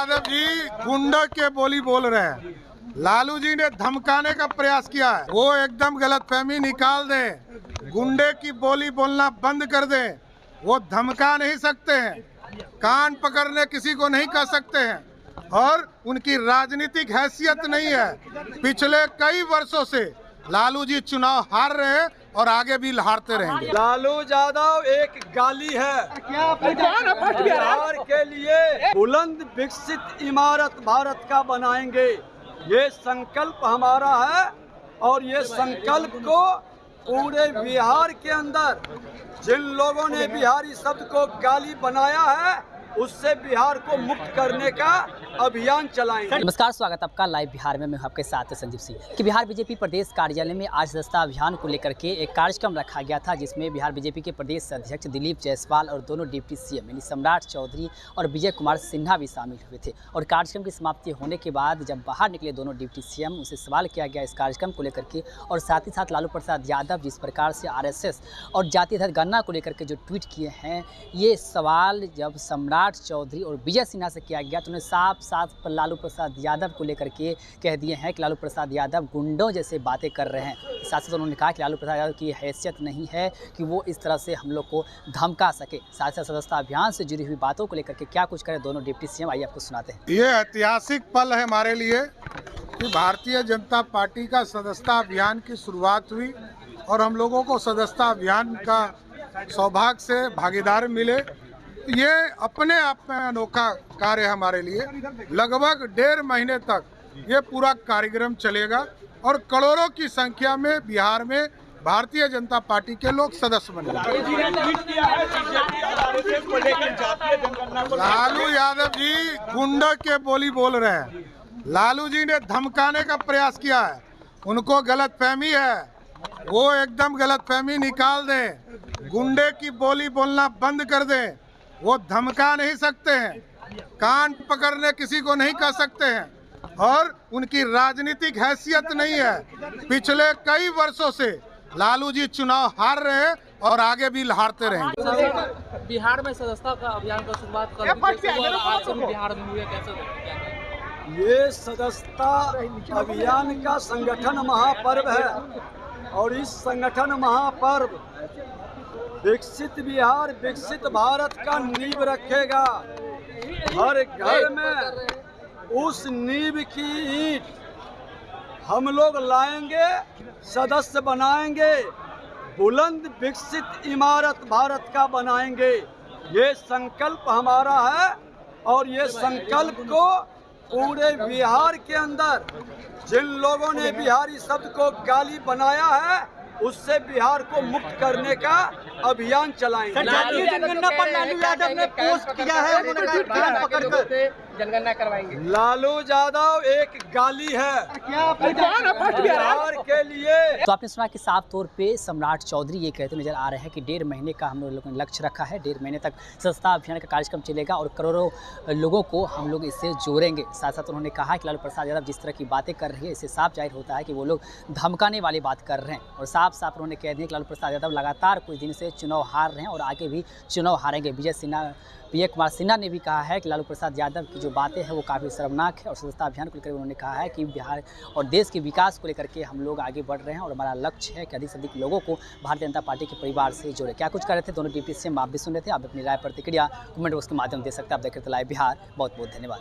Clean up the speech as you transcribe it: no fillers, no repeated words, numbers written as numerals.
यादव जी गुंडा के बोली बोल रहे हैं। लालू जी ने धमकाने का प्रयास किया है, वो एकदम गलतफहमी निकाल दे, गुंडे की बोली बोलना बंद कर दे। वो धमका नहीं सकते हैं, कान पकड़ने किसी को नहीं कह सकते हैं और उनकी राजनीतिक हैसियत नहीं है। पिछले कई वर्षों से लालू जी चुनाव हार रहे हैं और आगे भी हारते रहेंगे। लालू यादव एक गाली है बिहार के लिए। बुलंद विकसित इमारत भारत का बनाएंगे, ये संकल्प हमारा है और ये संकल्प को पूरे बिहार के अंदर जिन लोगों ने बिहारी शब्द को गाली बनाया है उससे बिहार को मुक्त करने का अभियान चलाएंगे। नमस्कार, स्वागत आपका लाइव बिहार में। मैं आपके साथ संजीव सिंह कि बिहार बीजेपी प्रदेश कार्यालय में आज सदस्यता अभियान को लेकर के एक कार्यक्रम रखा गया था, जिसमें बिहार बीजेपी के प्रदेश अध्यक्ष दिलीप जायसवाल और दोनों डिप्टी सीएम यानी सम्राट चौधरी और विजय कुमार सिन्हा भी शामिल हुए थे। और कार्यक्रम की समाप्ति होने के बाद जब बाहर निकले दोनों डिप्टी सीएम, उनसे सवाल किया गया इस कार्यक्रम को लेकर के और साथ ही साथ लालू प्रसाद यादव जिस प्रकार से RSS और जातीय जनगणना को लेकर के जो ट्वीट किए हैं, ये सवाल जब सम्राट चौधरी और विजय सिन्हा से किया गया तो उन्हें साफ लालू प्रसाद यादव को लेकर के कह दिए हैं कि लालू प्रसाद यादव गुंडों जैसे बातें कर रहे हैं। साथ ही उन्होंने कहा कि लालू प्रसाद यादव की हैसियत नहीं है कि वो इस तरह से हम लोग को धमका सके। साथ ही सदस्यता अभियान से जुड़ी हुई बातों को लेकर के क्या कुछ करें दोनों डिप्टी सीएम, आइए आपको सुनाते हैं। ये ऐतिहासिक पल है हमारे लिए कि भारतीय जनता पार्टी का सदस्यता अभियान की शुरुआत हुई और हम लोगों को सदस्यता अभियान का सौभाग्य से भागीदार मिले। ये अपने आप में अनोखा कार्य है हमारे लिए। लगभग 1.5 महीने तक ये पूरा कार्यक्रम चलेगा और करोड़ों की संख्या में बिहार में भारतीय जनता पार्टी के लोग सदस्य बनेंगे। लालू यादव जी गुंडा के बोली बोल रहे हैं। लालू जी ने धमकाने का प्रयास किया है, उनको गलतफहमी है, वो एकदम गलतफहमी निकाल दे, गुंडे की बोली बोलना बंद कर दे। वो धमका नहीं सकते हैं, कान पकड़ने किसी को नहीं कह सकते हैं और उनकी राजनीतिक हैसियत नहीं है। पिछले कई वर्षों से लालू जी चुनाव हार रहे हैं और आगे भी हारते रहेंगे। बिहार में सदस्यता का अभियान का शुरुआत कर बिहार में हुए कैसे? ये सदस्यता अभियान का संगठन महापर्व है और इस संगठन महापर्व विकसित बिहार विकसित भारत का नींव रखेगा। हर घर में उस नींव की ईंट हम लोग लाएंगे, सदस्य बनाएंगे, बुलंद विकसित इमारत भारत का बनाएंगे। ये संकल्प हमारा है और ये संकल्प को पूरे बिहार के अंदर जिन लोगों ने बिहारी शब्द को गाली बनाया है उससे बिहार को मुक्त करने का अभियान चलाएंगे। जातीय जनगणना पर लालू यादव ने पोस्ट किया है, उन्होंने पकड़कर जनगणना करवाएंगे। लालू यादव एक गाली है बिहार के लिए। तो आपने सुना कि साफ तौर पे सम्राट चौधरी ये कहते नजर आ रहे हैं कि 1.5 महीने का हम लोगों ने लक्ष्य रखा है, 1.5 महीने तक सदस्यता अभियान का कार्यक्रम चलेगा और करोड़ों लोगों को हम लोग इससे जोड़ेंगे। साथ साथ उन्होंने कहा कि लालू प्रसाद यादव जिस तरह की बातें कर रही है, इससे साफ जाहिर होता है कि वो लोग धमकाने वाली बात कर रहे हैं और साफ उन्होंने कह दिया कि लालू प्रसाद यादव लगातार कुछ दिन से चुनाव हार रहे हैं और आगे भी चुनाव हारेंगे। विजय कुमार सिन्हा ने भी कहा है कि लालू प्रसाद यादव की जो बातें हैं वो काफ़ी शर्मनाक है और सदस्यता अभियान को लेकर उन्होंने कहा है कि बिहार और देश के विकास को लेकर के हम लोग आगे बढ़ रहे हैं और हमारा लक्ष्य है कि अधिक से अधिक लोगों को भारतीय जनता पार्टी के परिवार से जोड़े। क्या कुछ कर रहे थे दोनों डिप्टी सीएम, आप भी सुन रहे थे। आप अपनी राय प्रतिक्रिया कमेंट बॉक्स के माध्यम दे सकते हैं। आप देख रहे थे लाइव बिहार। बहुत बहुत धन्यवाद।